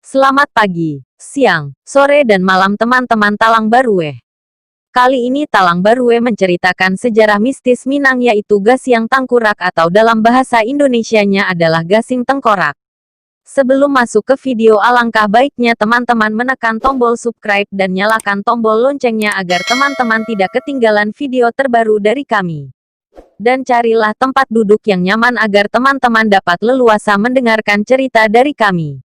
Selamat pagi, siang, sore dan malam teman-teman Talang Barue. Kali ini Talang Barue menceritakan sejarah mistis Minang yaitu Gasyang Tangkurak atau dalam bahasa Indonesianya adalah Gasing Tengkorak. Sebelum masuk ke video alangkah baiknya teman-teman menekan tombol subscribe dan nyalakan tombol loncengnya agar teman-teman tidak ketinggalan video terbaru dari kami. Dan carilah tempat duduk yang nyaman agar teman-teman dapat leluasa mendengarkan cerita dari kami.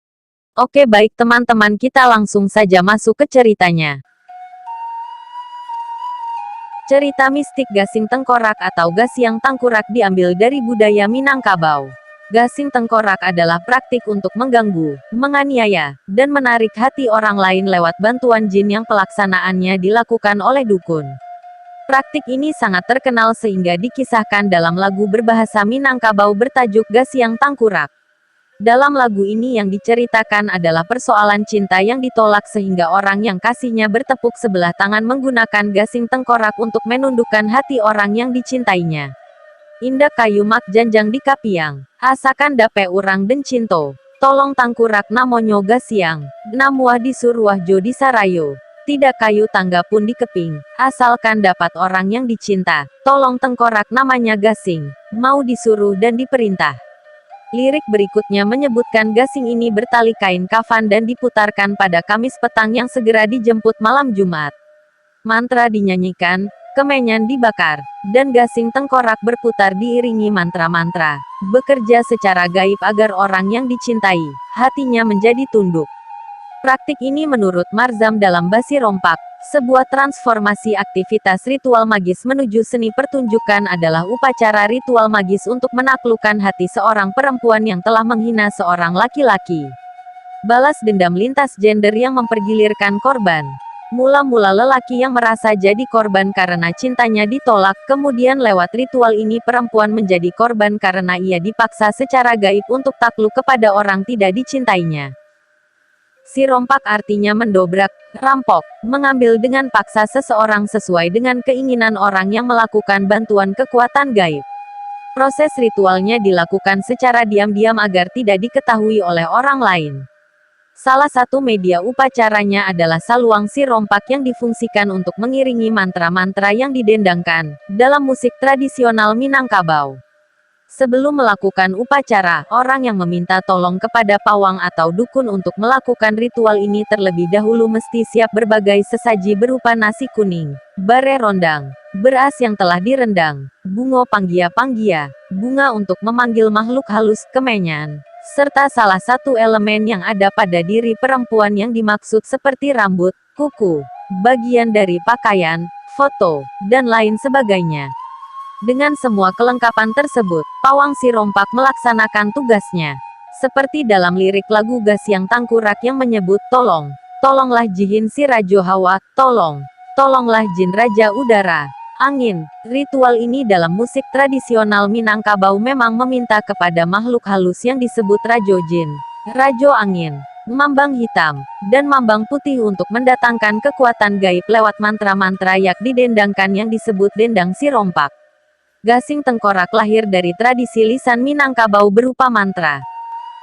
Oke baik teman-teman, kita langsung saja masuk ke ceritanya. Cerita mistik Gasing Tengkorak atau Gasyang Tangkurak diambil dari budaya Minangkabau. Gasing Tengkorak adalah praktik untuk mengganggu, menganiaya, dan menarik hati orang lain lewat bantuan jin yang pelaksanaannya dilakukan oleh dukun. Praktik ini sangat terkenal sehingga dikisahkan dalam lagu berbahasa Minangkabau bertajuk Gasyang Tangkurak. Dalam lagu ini yang diceritakan adalah persoalan cinta yang ditolak sehingga orang yang kasihnya bertepuk sebelah tangan menggunakan gasing tengkorak untuk menundukkan hati orang yang dicintainya. Indah kayu mak janjang di kapiang, asakan dape urang den cinto, tolong tangkurak namonyo Gasyang, namuah disuruah jo di sarayo, tidak kayu tangga pun dikeping, asalkan dapat orang yang dicinta, tolong tengkorak namanya Gasing, mau disuruh dan diperintah. Lirik berikutnya menyebutkan gasing ini bertali kain kafan dan diputarkan pada Kamis petang yang segera dijemput malam Jumat. Mantra dinyanyikan, kemenyan dibakar, dan gasing tengkorak berputar diiringi mantra-mantra, bekerja secara gaib agar orang yang dicintai, hatinya menjadi tunduk. Praktik ini menurut Marzam dalam Basi Rompak, sebuah transformasi aktivitas ritual magis menuju seni pertunjukan adalah upacara ritual magis untuk menaklukkan hati seorang perempuan yang telah menghina seorang laki-laki. Balas dendam lintas gender yang mempergilirkan korban. Mula-mula lelaki yang merasa jadi korban karena cintanya ditolak, kemudian lewat ritual ini perempuan menjadi korban karena ia dipaksa secara gaib untuk takluk kepada orang tidak dicintainya. Si rompak artinya mendobrak, rampok, mengambil dengan paksa seseorang sesuai dengan keinginan orang yang melakukan bantuan kekuatan gaib. Proses ritualnya dilakukan secara diam-diam agar tidak diketahui oleh orang lain. Salah satu media upacaranya adalah saluang si rompak yang difungsikan untuk mengiringi mantra-mantra yang didendangkan dalam musik tradisional Minangkabau. Sebelum melakukan upacara, orang yang meminta tolong kepada pawang atau dukun untuk melakukan ritual ini terlebih dahulu mesti siap berbagai sesaji berupa nasi kuning, bare rondang, beras yang telah direndang, bungo panggia-panggia, bunga untuk memanggil makhluk halus, kemenyan, serta salah satu elemen yang ada pada diri perempuan yang dimaksud seperti rambut, kuku, bagian dari pakaian, foto, dan lain sebagainya. Dengan semua kelengkapan tersebut, pawang si rompak melaksanakan tugasnya. Seperti dalam lirik lagu Gasyang Tangkurak yang menyebut tolong, tolonglah jihin si Rajo Hawa, tolonglah jin Raja Udara, angin. Ritual ini dalam musik tradisional Minangkabau memang meminta kepada makhluk halus yang disebut Rajo Jin, Rajo Angin, Mambang Hitam, dan Mambang Putih untuk mendatangkan kekuatan gaib lewat mantra-mantra yang didendangkan yang disebut dendang si rompak. Gasing Tengkorak lahir dari tradisi lisan Minangkabau berupa mantra.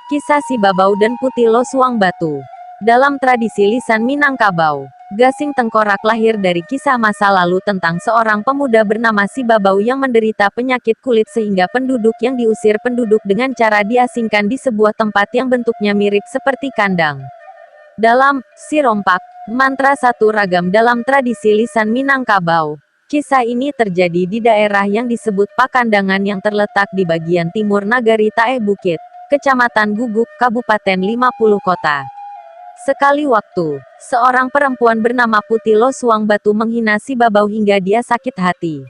Kisah si Babau dan Putih Losuang Batu. Dalam tradisi lisan Minangkabau, Gasing Tengkorak lahir dari kisah masa lalu tentang seorang pemuda bernama si Babau yang menderita penyakit kulit sehingga penduduk yang diusir penduduk dengan cara diasingkan di sebuah tempat yang bentuknya mirip seperti kandang. Dalam si rompak, mantra satu ragam dalam tradisi lisan Minangkabau. Kisah ini terjadi di daerah yang disebut Pakandangan yang terletak di bagian timur Nagari Taeh Bukit, Kecamatan Guguk, Kabupaten 50 Kota. Sekali waktu, seorang perempuan bernama Putih Losuang Batu menghina si Babau hingga dia sakit hati.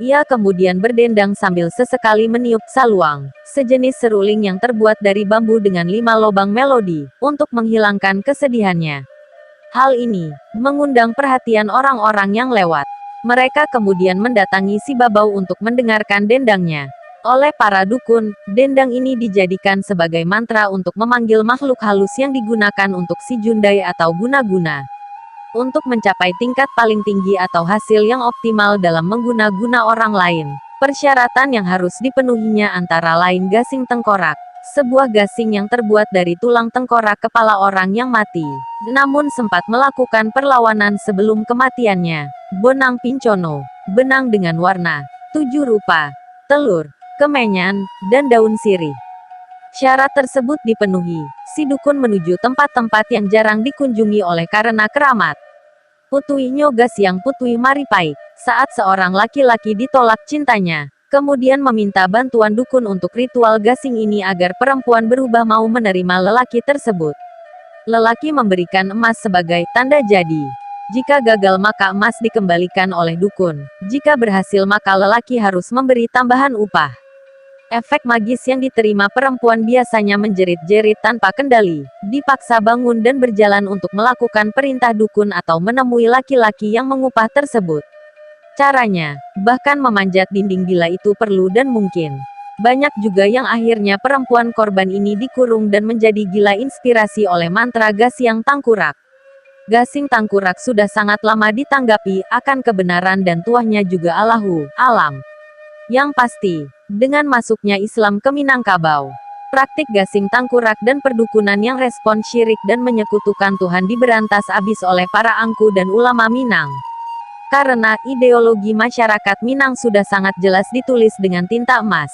Ia kemudian berdendang sambil sesekali meniup saluang, sejenis seruling yang terbuat dari bambu dengan 5 lobang melodi, untuk menghilangkan kesedihannya. Hal ini mengundang perhatian orang-orang yang lewat. Mereka kemudian mendatangi si Babau untuk mendengarkan dendangnya. Oleh para dukun, dendang ini dijadikan sebagai mantra untuk memanggil makhluk halus yang digunakan untuk si Jundai atau guna-guna. Untuk mencapai tingkat paling tinggi atau hasil yang optimal dalam mengguna-guna orang lain, persyaratan yang harus dipenuhinya antara lain gasing tengkorak, sebuah gasing yang terbuat dari tulang tengkorak kepala orang yang mati, namun sempat melakukan perlawanan sebelum kematiannya. Bonang Pincono, benang dengan warna 7 rupa, telur, kemenyan, dan daun sirih. Syarat tersebut dipenuhi, si dukun menuju tempat-tempat yang jarang dikunjungi oleh karena keramat. Putui Nyoga Siang Putui Maripaik, saat seorang laki-laki ditolak cintanya, kemudian meminta bantuan dukun untuk ritual gasing ini agar perempuan berubah mau menerima lelaki tersebut. Lelaki memberikan emas sebagai tanda jadi. Jika gagal maka emas dikembalikan oleh dukun. Jika berhasil maka lelaki harus memberi tambahan upah. Efek magis yang diterima perempuan biasanya menjerit-jerit tanpa kendali, dipaksa bangun dan berjalan untuk melakukan perintah dukun atau menemui laki-laki yang mengupah tersebut. Caranya, bahkan memanjat dinding bila itu perlu dan mungkin. Banyak juga yang akhirnya perempuan korban ini dikurung dan menjadi gila inspirasi oleh mantra Gasiang Tangkurak. Gasing Tangkurak sudah sangat lama ditanggapi akan kebenaran dan tuahnya juga Allahu Alam. Yang pasti, dengan masuknya Islam ke Minangkabau, praktik gasing tangkurak dan perdukunan yang respon syirik dan menyekutukan Tuhan diberantas abis oleh para angku dan ulama Minang. Karena ideologi masyarakat Minang sudah sangat jelas ditulis dengan tinta emas.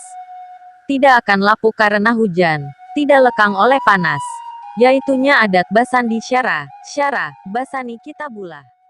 Tidak akan lapuk karena hujan, tidak lekang oleh panas. Yaitunya adat Basandi Syara, Basani Kitabullah.